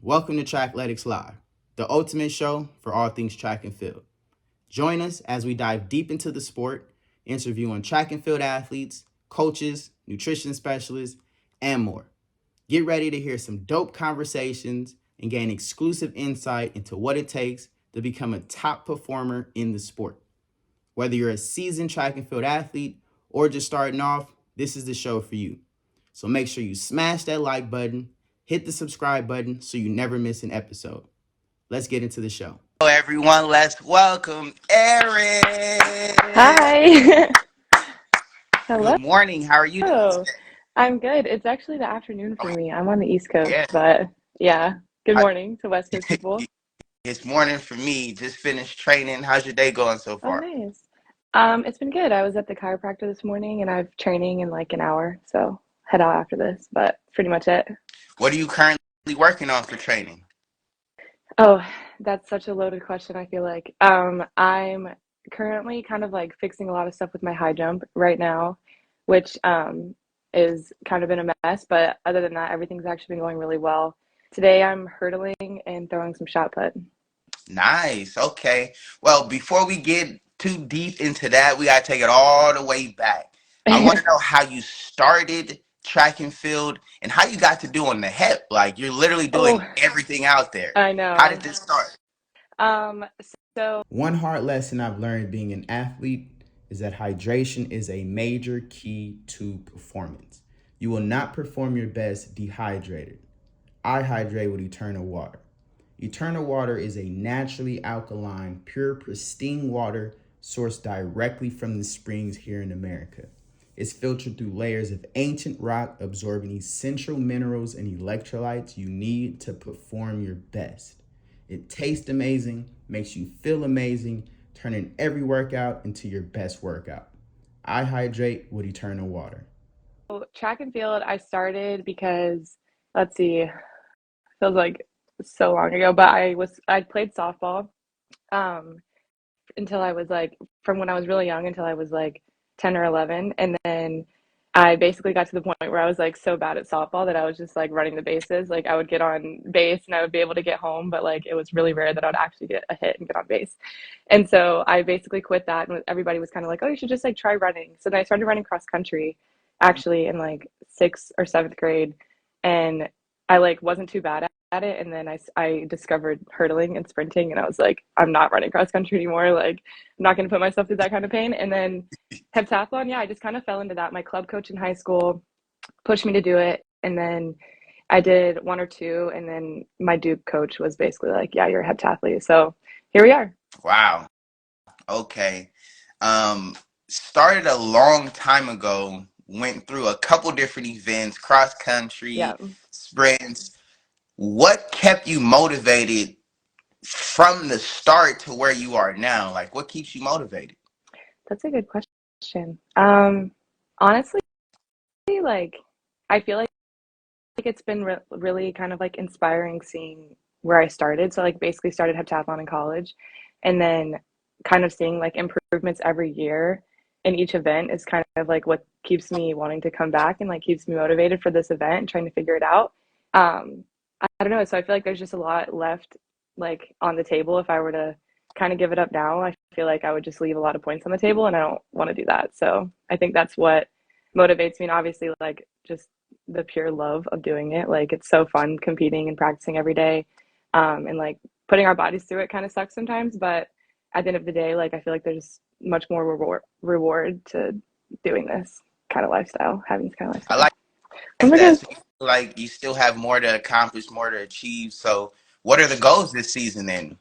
Welcome to Trackletics Live, the ultimate show for all things track and field. Join us as we dive deep into the sport, interviewing track and field athletes, coaches, nutrition specialists, and more. Get ready to hear some dope conversations and gain exclusive insight into what it takes to become a top performer in the sport. Whether you're a seasoned track and field athlete or just starting off, this is the show for you. So make sure you smash that like button, hit the subscribe button so you never miss an episode. Let's get into the show. Hello, everyone. Let's welcome Erin. Hi. Hello. Good morning. How are you doing today? I'm good. It's actually the afternoon for me. I'm on the East Coast, Yeah, but yeah. Good I- morning to West Coast people. it's morning for me. Just finished training. How's your day going so Oh, far? nice. It's been good. I was at the chiropractor this morning and I've training in like an hour, so head out after this, but pretty much it. What are you currently working on for training? Oh, that's such a loaded question, I feel like. I'm currently kind of like fixing a lot of stuff with my high jump right now, which is kind of been a mess, but other than that, everything's actually been going really well. Today I'm hurdling and throwing some shot put. Nice. Okay. Well, before we get too deep into that, we got to take it all the way back. I want to know how you started track and field and how you got to doing the hip. Like, you're literally Oh, doing everything out there. I How did know. this start? Um, so One hard lesson I've learned being an athlete is that hydration is a major key to performance. You will not perform your best dehydrated. I hydrate with Eternal Water. Eternal Water is a naturally alkaline, pure, pristine water sourced directly from the springs here in America. It's filtered through layers of ancient rock, absorbing essential minerals and electrolytes you need to perform your best. It tastes amazing, makes you feel amazing, turning every workout into your best workout. I hydrate with Eternal Water. track and field, I started because, let's see, feels like so long ago, but I played softball um until I was like from when I was really young until I was like 10 or 11, and then I basically got to the point where I was like so bad at softball that I was just like running the bases. Like I would get on base and I would be able to get home, but like it was really rare that I would actually get a hit and get on base. And so I basically quit that, and everybody was kind of like, "Oh, you should just like try running." So then I started running cross country actually in like 6th or 7th grade, and I like wasn't too bad at it. And then I discovered hurdling and sprinting, and I was like, I'm not running cross country anymore. Like I'm not going to put myself through that kind of pain. And then heptathlon, yeah, I just kind of fell into that. My club coach in high school pushed me to do it, and then I did one or two, and then my Duke coach was basically like, "Yeah, you're a heptathlete." So here we are. Wow. Okay. Started a long time ago, went through a couple different events, cross Yeah, country, sprints. What kept you motivated from the start to where you are now? Like, what keeps you motivated? that's a good question. Honestly, like I feel like it's been really kind of like inspiring seeing where I started. So like basically started heptathlon in college, and then kind of seeing like improvements every year in each event is kind of like what keeps me wanting to come back and like keeps me motivated for this event and trying to figure it out. I don't know. So I feel like there's just a lot left like on the table. If I were to kind of give it up now, I feel like I would just leave a lot of points on the table, and I don't want to do that. So I think that's what motivates me. And obviously like just the pure love of doing it. Like it's so fun competing and practicing every day. And like putting our bodies through it kind of sucks sometimes, but at the end of the day, like I feel like there's much more reward to doing this kind of lifestyle, having this kind of I lifestyle. like Oh my that. god. So you feel like you still have more to accomplish, more to achieve. So, what are the goals this season then?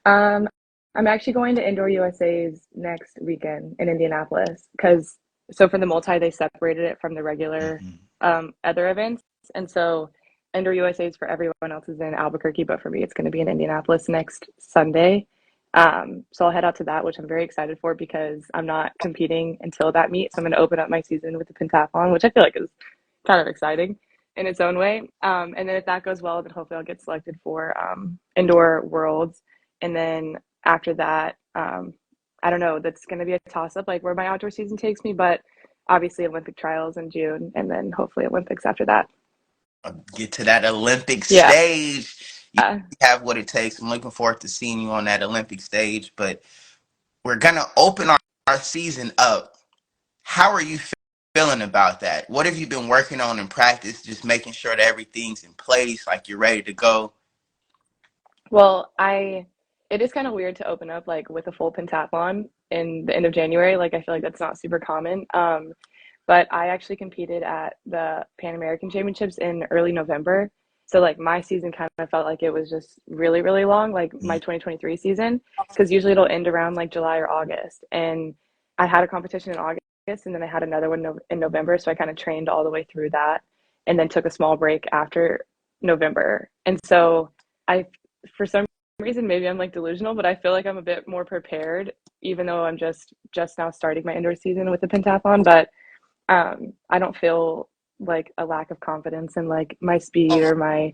Um, I'm actually going to Indoor USA's next weekend in Indianapolis because so for the multi they separated it from the regular Mhm. other events, and so Indoor USA's for everyone else is in Albuquerque, but for me it's going to be in Indianapolis next Sunday. So I'll head out to that, which I'm very excited for because I'm not competing until that meet. So I'm going to open up my season with the pentathlon, which I feel like is kind of exciting in its own way. And then if that goes well, then hopefully I'll get selected for indoor worlds. And then after that, I don't know, that's going to be a toss up, like where my outdoor season takes me, but obviously Olympic trials in June, and then hopefully Olympics after that. Get to that Olympic Yeah. stage. You have what it takes. I'm looking forward to seeing you on that Olympic stage. But we're gonna open our season up. How are you feeling about that? What have you been working on in practice? Just making sure that everything's in place, like you're ready to go. Well, it is kind of weird to open up like with a full pentathlon in the end of January. Like I feel like that's not super common. But I actually competed at the Pan American Championships in early November. So like my season kind of felt like it was just really, really long, like my 2023 season, because usually it'll end around like July or August. And I had a competition in August and then I had another one in November. So I kind of trained all the way through that and then took a small break after November. And so I, for some reason, maybe I'm like delusional, but I feel like I'm a bit more prepared, even though I'm just now starting my indoor season with the pentathlon. But I don't feel like a lack of confidence in like my speed or my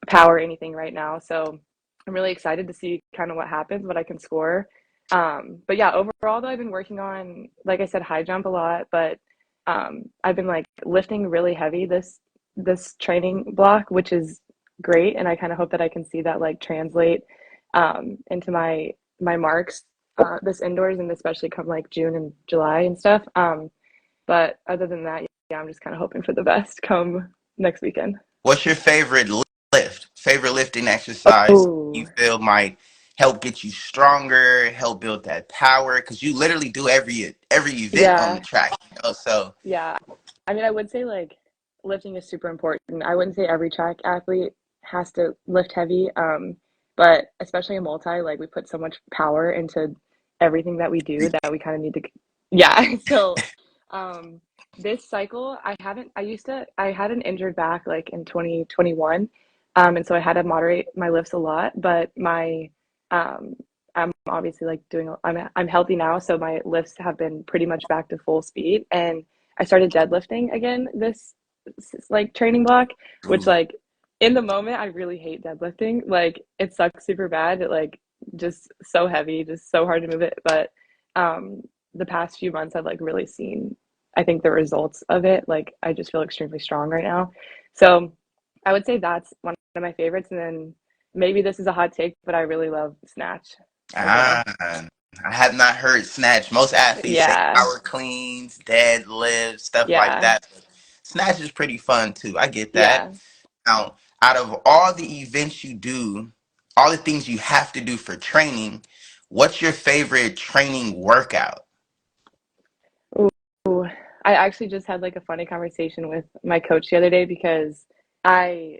power or anything right now. So I'm really excited to see kind of what happens, what I can score. But yeah, overall though, I've been working on, like I said, high jump a lot, but I've been like lifting really heavy this training block, which is great, and I kind of hope that I can see that like translate into my marks this indoors, and especially come like June and July and stuff. But other than that, yeah, I'm just kind of hoping for the best come next weekend. What's your favorite lift? Favorite lifting exercise you Oh, feel might help get you stronger, help build that power? Because you literally do every event on the yeah, track. So yeah. I mean, I would say like lifting is super important. I wouldn't say every track athlete has to lift heavy, but especially in multi, like we put so much power into everything that we do that we kind of need to, yeah. So, um, this cycle, I had an injured back like in 2021, and so I had to moderate my lifts a lot, but um, I'm obviously like I'm healthy now, so my lifts have been pretty much back to full speed, and I started deadlifting again this like training block, which ooh, like in the moment I really hate deadlifting. Like it sucks super bad. It like just so heavy, just so hard to move it. But um the past few months I've like really seen I think the results of it. Like I just feel extremely strong right now. So I would say that's one of my favorites. And then maybe this is a hot take, but I really love snatch as ah, well. I have not heard snatch. Most athletes say Yeah. power cleans, deadlifts, stuff like Yeah. that. But snatch is pretty fun too. I get that. Yeah. Now, out of all the events you do, all the things you have to do for training, what's your favorite training workout? Ooh, I actually just had like a funny conversation with my coach the other day because I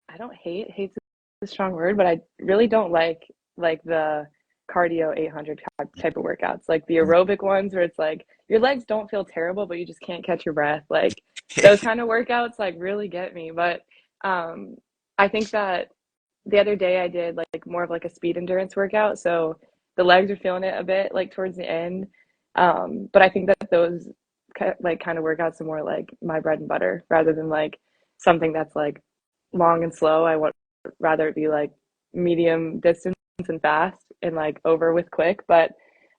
I don't hate's a strong word, but I really don't like the cardio 800 type of workouts, like the aerobic ones where it's like your legs don't feel terrible, but you just can't catch your breath. Like those kind of workouts like really get me. But um, I think that the other day I did like more of like a speed endurance workout, so the legs are feeling it a bit like towards the end. But I think that those like kind of workouts are more like my bread and butter rather than like something that's like long and slow. I would rather it be like medium distance and fast and like over with quick. But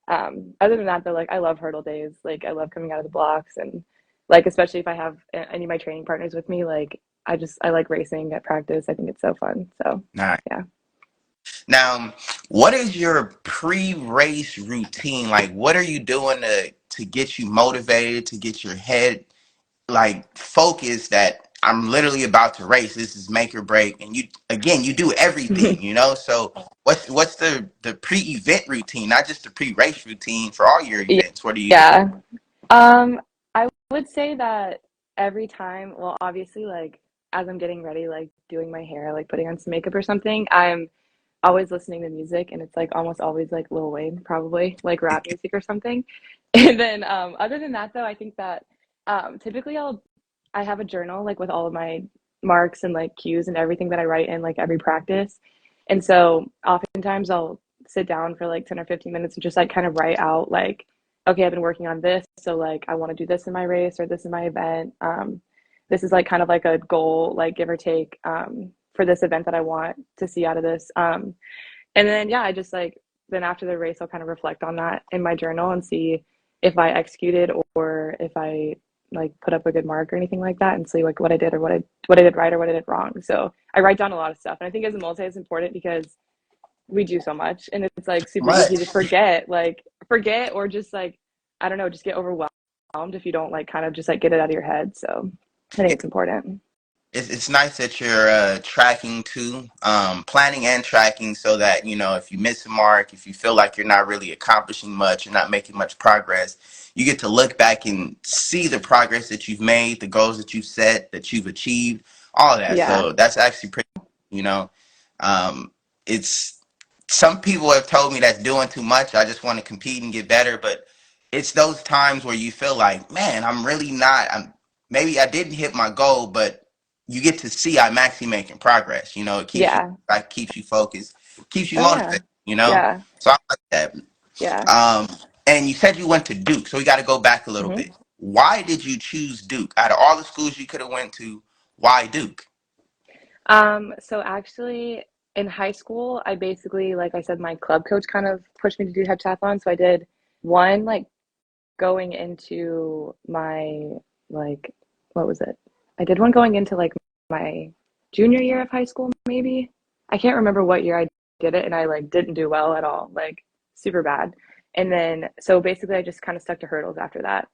other than that, though, like I love hurdle days. Like I love coming out of the blocks and like especially if I have any of my training partners with me, like I like racing at practice. I think it's so fun. So Nice. yeah. Now, what is your pre-race routine? Like, what are you doing to get you motivated, to get your head like focused that I'm literally about to race. This is make or break. And you again, you do everything, you know? So what's the pre-event routine, not just the pre-race routine for all your events? What do you do? Yeah. I would say that every time, well, obviously, like as I'm getting ready, like doing my hair, like putting on some makeup or something, I'm always listening to music, and it's like almost always like Lil Wayne, probably like rap music or something. And then other than that, though, I think that typically I have a journal like with all of my marks and like cues and everything that I write in like every practice. And so oftentimes I'll sit down for like 10 or 15 minutes and just like kind of write out like, okay, I've been working on this. So like I want to do this in my race or this in my event. This is like kind of like a goal, like give or take, for this event that I want to see out of this. And then yeah, I just like then after the race I'll kind of reflect on that in my journal and see if I executed or if I like put up a good mark or anything like that and see like what I did or what I did right or what I did wrong. So I write down a lot of stuff. And I think as a multi it's important because we do so much and it's like super easy Much. to forget or just like I don't know, just get overwhelmed if you don't like kind of just like get it out of your head. So I think it's important. It's nice that you're tracking too, planning and tracking so that, if you miss a mark, if you feel like you're not really accomplishing much, you're not making much progress, you get to look back and see the progress that you've made, the goals that you've set, that you've achieved, all of that. Yeah. So that's actually pretty, you know, um, it's some people have told me that's doing too much. I just want to compete and get better, but it's those times where you feel like, man, I'm really not, maybe I didn't hit my goal, but you get to see I'm actually making progress. It keeps you Yeah. like keeps you focused, keeps you Oh yeah. motivated. Yeah. So I like that. Yeah. Um, and you said you went to Duke, so we got to go back a little hmm bit. Why did you choose Duke out of all the schools you could have went to? Why Duke? So actually in high school, I basically, like I said, my club coach kind of pushed me to do heptathlon. So I did one like going into my like what was it? I did one going into like my junior year of high school, maybe. I can't remember what year I did it, and I like didn't do well at all, like super bad. And then so basically, I just kind of stuck to hurdles after that.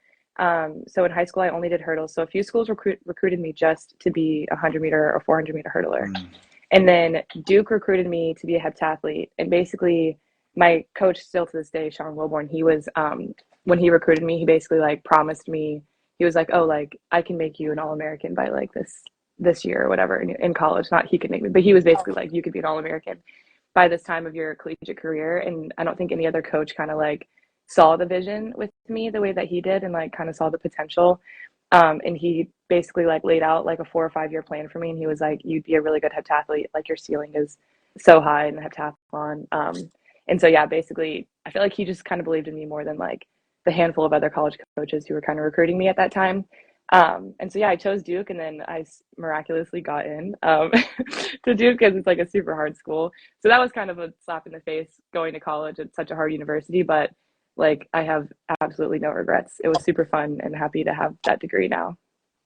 So in high school, I only did hurdles. So a few schools recruited me just to be a 100 meter or 400 meter hurdler. Mm. And then Duke recruited me to be a heptathlete. And basically, my coach still to this day, Sean Wilborn, he was when he recruited me, he basically like promised me, he was like, oh, like I can make you an All-American by like this year or whatever in college. Not he could make me, but he was basically like, you could be an All-American by this time of your collegiate career. And I don't think any other coach kind of like saw the vision with me the way that he did and like kind of saw the potential. And he basically like laid out like a 4 or 5 year plan for me. And he was like, you'd be a really good heptathlete. Like your ceiling is so high in the heptathlon. And so, yeah, basically, I feel like he just kind of believed in me more than like the handful of other college coaches who were kind of recruiting me at that time. And so, yeah, I chose Duke and then I miraculously got in to Duke because it's like a super hard school. So that was kind of a slap in the face going to college at such a hard university. But like, I have absolutely no regrets. It was super fun and happy to have that degree now.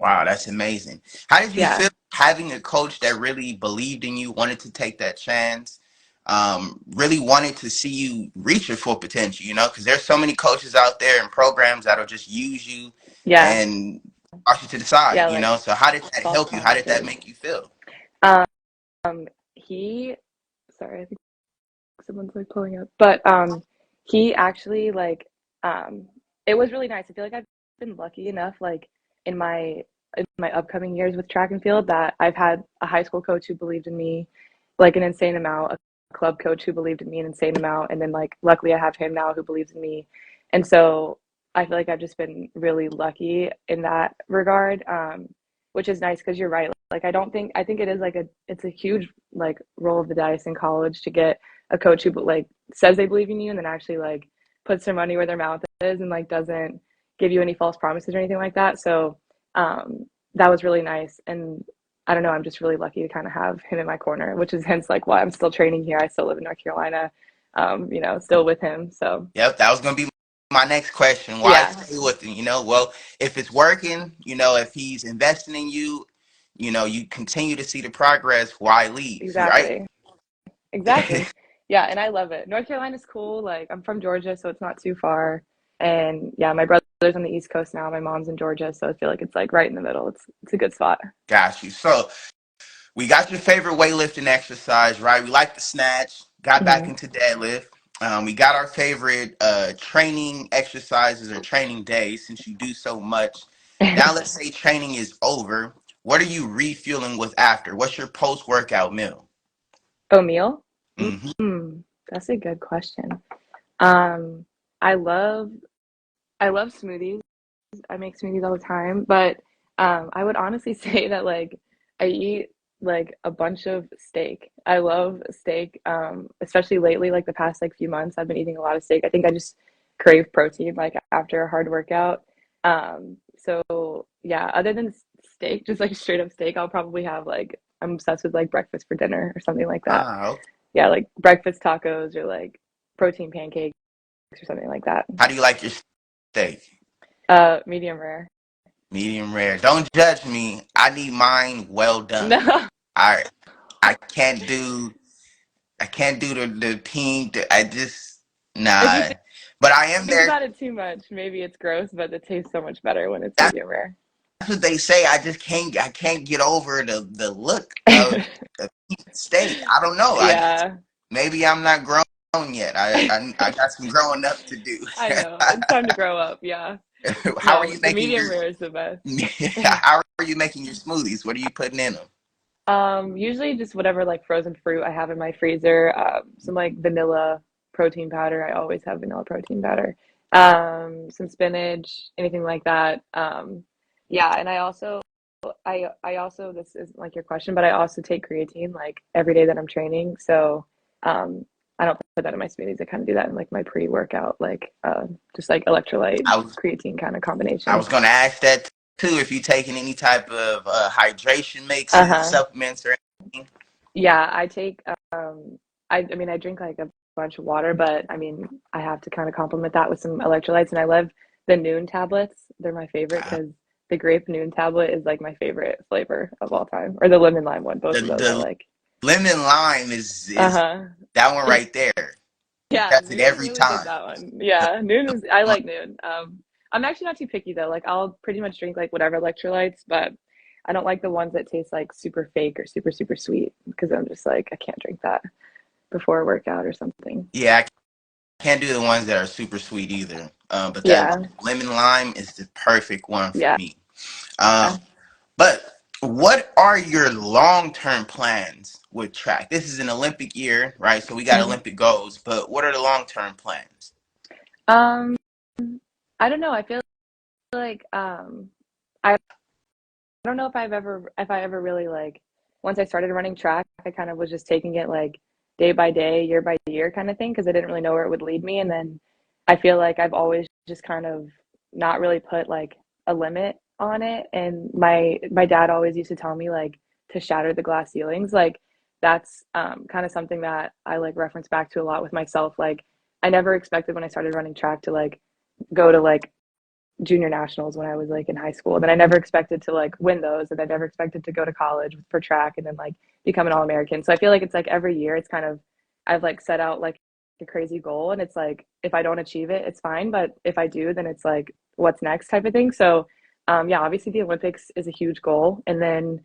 Wow, that's amazing. How did you Yeah. feel having a coach that really believed in you, wanted to take that chance, really wanted to see you reach your full potential, because there's so many coaches out there and programs that'll just use you Yeah. and toss you to the side, Yeah. Like So how did that false help you? How did that promises. make you feel? Um, he, sorry, I think someone's like pulling up, but he actually like um it was really nice. I feel like I've been lucky enough like in my upcoming years with track and field that I've had a high school coach who believed in me like an insane amount, a club coach who believed in me an insane amount, and then like luckily I have him now who believes in me. And so I feel like I've just been really lucky in that regard, which is nice because you're right. Like I think it is like it's a huge like roll of the dice in college to get a coach who like says they believe in you and then actually like puts their money where their mouth is and like doesn't give you any false promises or anything like that. So that was really nice. And I don't know, I'm just really lucky to kind of have him in my corner, which is hence like why I'm still training here. I still live in North Carolina, still with him. So Yep, that was gonna be my next question. Why yeah, stay with him? Well, if it's working, if he's investing in you, you continue to see the progress. Why leave? Right? exactly. Exactly. Yeah, and I love it. North Carolina's cool. Like I'm from Georgia, so it's not too far. And yeah, my brother's on the East Coast now. My mom's in Georgia, so I feel like it's like right in the middle. It's a good spot. Got you. So we got your favorite weightlifting exercise, right? We like the snatch. Got back hmm into deadlift. We got our favorite training exercises or training days since you do so much. Now let's say training is over. What are you refueling with after? What's your post workout meal? Oh, meal? Hmm. That's a good question. Um, I love I love smoothies. I make smoothies all the time, but I would honestly say that like I eat like a bunch of steak. I love steak, especially lately, like the past like few months, I've been eating a lot of steak. I think I just crave protein like after a hard workout. So yeah, other than steak, just like straight up steak, I'll probably have like I'm obsessed with like breakfast for dinner or something like that. Ah, okay. Yeah, like breakfast tacos or like protein pancakes or something like that. How do you like your steak? Medium rare. Medium rare. Don't judge me. I need mine well done. No. I I can't do the pink. I just If you nah. But I am think there. about it too much, maybe it's gross, but it tastes so much better when it's That's medium rare. what they say. I can't get over the look of the pink steak. I don't know. Yeah, Maybe I'm not grown yet. I got some growing up to do. I know. It's time to grow up. Yeah. How are No, you the making medium your rare is the best. how are you making your smoothies? What are you putting in them? Usually just whatever like frozen fruit I have in my freezer. Some like vanilla protein powder. I always have vanilla protein powder. Some spinach, anything like that. Yeah, and I also this isn't like your question, but I also take creatine like every day that I'm training. So um I don't put that in my smoothies. I kind of do that in like my pre-workout, like just like electrolyte I was creatine kind of I combination. was gonna ask that too. If you taking any type of hydration mixes, Uh-huh. supplements, or anything. Yeah, I take I mean I drink like a bunch of water, but I mean I have to kind of complement that with some electrolytes and I love the Noon tablets. They're my favorite Uh, because the grape Noon tablet is like my favorite flavor of all time. Or the lemon lime one. Both of those I the like. lemon lime is Uh-huh. that one right there. Yeah, That's it Noon every really did time. that one. Yeah, Noon is I like Noon. I'm actually not too picky though. Like I'll pretty much drink like whatever electrolytes, but I don't like the ones that taste like super fake or super sweet because I'm just like I can't drink that before a workout or something. Yeah, I can't do the ones that are super sweet either. But that Yeah, lemon lime is the perfect one for yeah. me. Um, but what are your long term plans with track? This is an Olympic year, right? So we got Mhm. Olympic goals, but what are the long term plans? Um, I don't know. I feel like I don't know if I ever really like once I started running track, I kind of was just taking it like day by day, year by year kind of thing because I didn't really know where it would lead me. And then I feel like I've always just kind of not really put like a limit on it. And my dad always used to tell me like to shatter the glass ceilings. Like that's kind of something that I like reference back to a lot with myself. Like I never expected when I started running track to like go to like junior nationals when I was like in high school. And then I never expected to like win those, and I never expected to go to college for track and then like become an all-American. So I feel like it's like every year it's kind of I've like set out like a crazy goal, and it's like if I don't achieve it, it's fine, but if I do, then it's like what's next type of thing. So yeah, obviously the Olympics is a huge goal, and then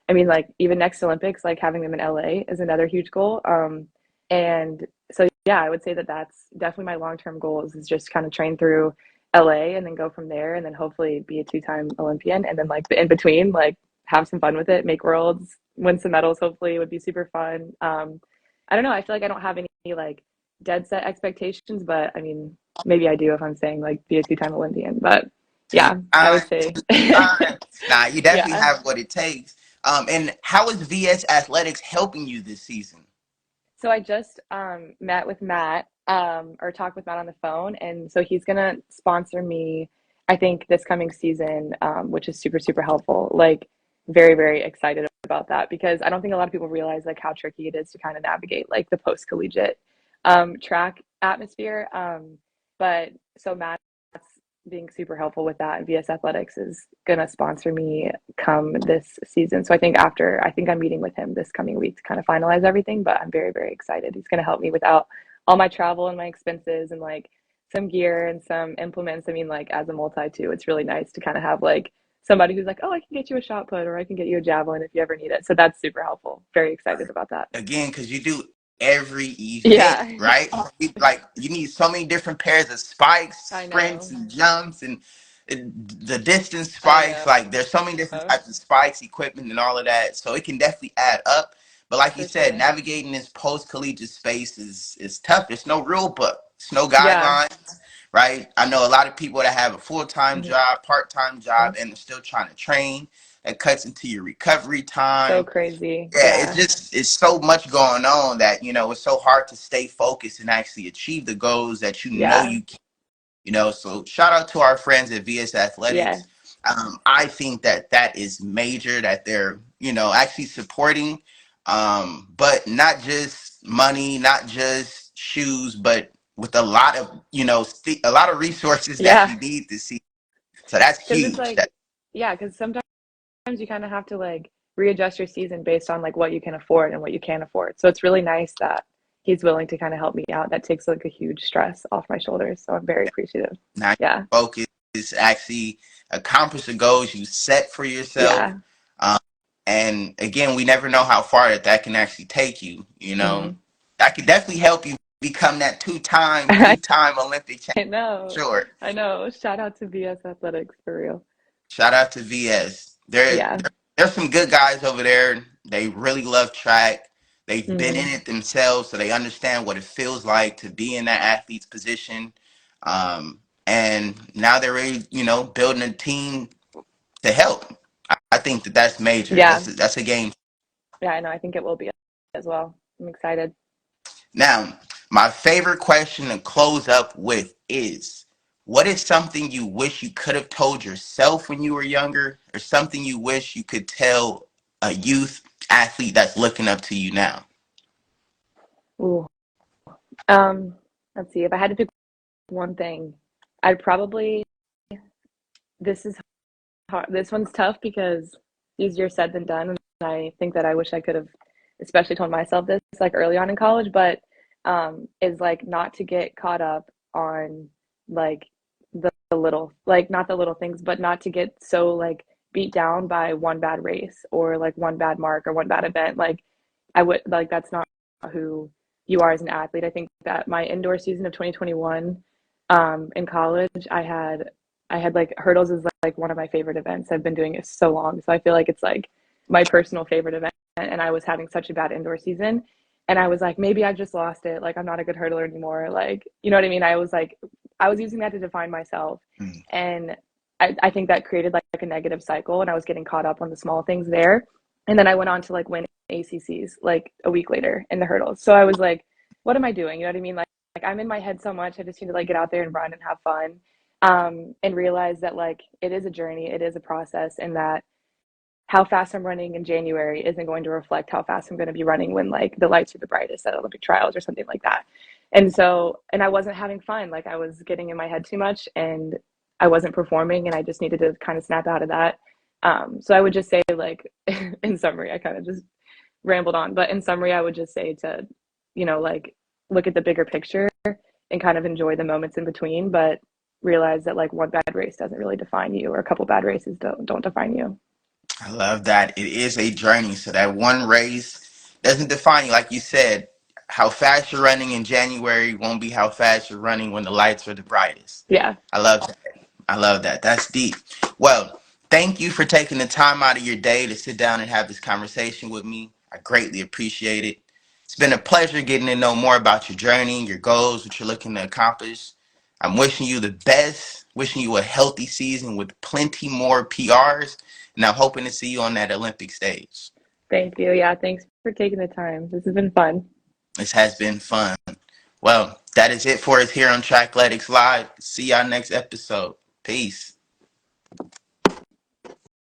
I mean like even next Olympics, like having them in LA is another huge goal. And so yeah, I would say that that's definitely my long-term goal is just kind of train through LA and then go from there and then hopefully be a two-time Olympian and then like the in between like have some fun with it, make worlds, win some medals hopefully would be super fun. I don't know, I feel like I don't have any like dead set expectations, but I mean maybe I do if I'm saying like be a two-time Olympian. But Two yeah, I would times, say two times. Nah, you definitely yeah. have what it takes. And how is VS Athletics helping you this season? So I just met with Matt or talked with Matt on the phone, and so he's gonna sponsor me. I think this coming season, which is super helpful. Like very excited about that because I don't think a lot of people realize like how tricky it is to kind of navigate like the post collegiate track atmosphere. But so Matt's being super helpful with that, and VS Athletics is gonna sponsor me come this season. So I think I'm meeting with him this coming week to kind of finalize everything, but I'm very excited. He's going to help me without all my travel and my expenses and like some gear and some implements. I mean, like as a multi too, it's really nice to kind of have like somebody who's like, oh, I can get you a shot put or I can get you a javelin if you ever need it. So that's super helpful. Very excited about that. Again, because you do every event, Yeah, right? Like you need so many different pairs of spikes, I sprints, know. and jumps, and the distance I spikes. know Like there's so many different types of spikes, equipment, and all of that. So it can definitely add up. But like you for said, sure. navigating this post collegiate space is tough. There's no rule book. There's no Yeah. guidelines, right? I know a lot of people that have a full time Mhm. job, part time job, and they're still trying to train. That cuts into your recovery So time. crazy. Yeah, Yeah. it's so much going on that it's so hard to stay focused and actually achieve the goals that Yeah. you can. So shout out to our friends at VS Yeah. Athletics. I think that is major that they're actually supporting, but not just money, not just shoes, but with a lot of a lot of resources that Yeah. we need to see. So that's Because it's huge. like, That Yeah, because sometimes you kind of have to like readjust your season based on like what you can afford and what you can't afford. So it's really nice that he's willing to kind of help me out. That takes like a huge stress off my shoulders. So I'm very appreciative. Now you Yeah. focus, actually accomplish the goals you set for yourself. Yeah. Um, and again, we never know how far that can actually take you. Hmm. That could definitely help you become that I two-time Olympic champion. know. Sure. I know. Shout out to VS Athletics for real. Shout out to VS. Yeah. There's some good guys over there. They really love track. They've been in Hmm. it themselves, so they understand what it feels like to be in that athlete's position. And now they're ready, building a team to help. I think that's major. Yeah. That's a game. Yeah, I know. I think it will be as well. I'm excited. Now, my favorite question to close up with is, what is something you wish you could have told yourself when you were younger, or something you wish you could tell a youth athlete that's looking up to you now? Ooh. Um, let's see. If I had to pick one thing, I'd probably, this is hard. This one's tough because easier said than done. And I think that I wish I could have, especially told myself this like early on in college, but is like not to get caught up on like the little, like not the little things, but not to get so like beat down by one bad race or like one bad mark or one bad event. Like I would like that's not who you are as an athlete. I think that my indoor season of 2021 in college, I had like hurdles is like one of my favorite events. I've been doing it so long. So I feel like it's like my personal favorite event. And I was having such a bad indoor season. And I was like, maybe I just lost it. Like, I'm not a good hurdler anymore. Like, you know what I mean? I was like, I was using that to define myself. Mm. And I think that created like a negative cycle. And I was getting caught up on the small things there. And then I went on to like win ACCs like a week later in the hurdles. So I was like, what am I doing? You know what I mean? Like I'm in my head so much. I just need to like get out there and run and have fun, and realize that like it is a journey, it is a process, and that how fast I'm running in January isn't going to reflect how fast I'm going to be running when like the lights are the brightest at Olympic trials or something like that. And so, and I wasn't having fun. Like I was getting in my head too much and I wasn't performing and I just needed to kind of snap out of that. So I would just say like, in summary, I kind of just rambled on, but in summary, I would just say to, like look at the bigger picture and kind of enjoy the moments in between, but realize that like one bad race doesn't really define you or a couple bad races don't define you. I love that. It is a journey. So that one race doesn't define you. Like you said, how fast you're running in January won't be how fast you're running when the lights are the brightest. Yeah. I love that. I love that. That's deep. Well, thank you for taking the time out of your day to sit down and have this conversation with me. I greatly appreciate it. It's been a pleasure getting to know more about your journey, your goals, what you're looking to accomplish. I'm wishing you the best, wishing you a healthy season with plenty more PRs, and I'm hoping to see you on that Olympic stage. Thank you. Yeah, thanks for taking the time. This has been fun. This has been fun. Well, that is it for us here on Trackletics Live. See y'all next episode. Peace.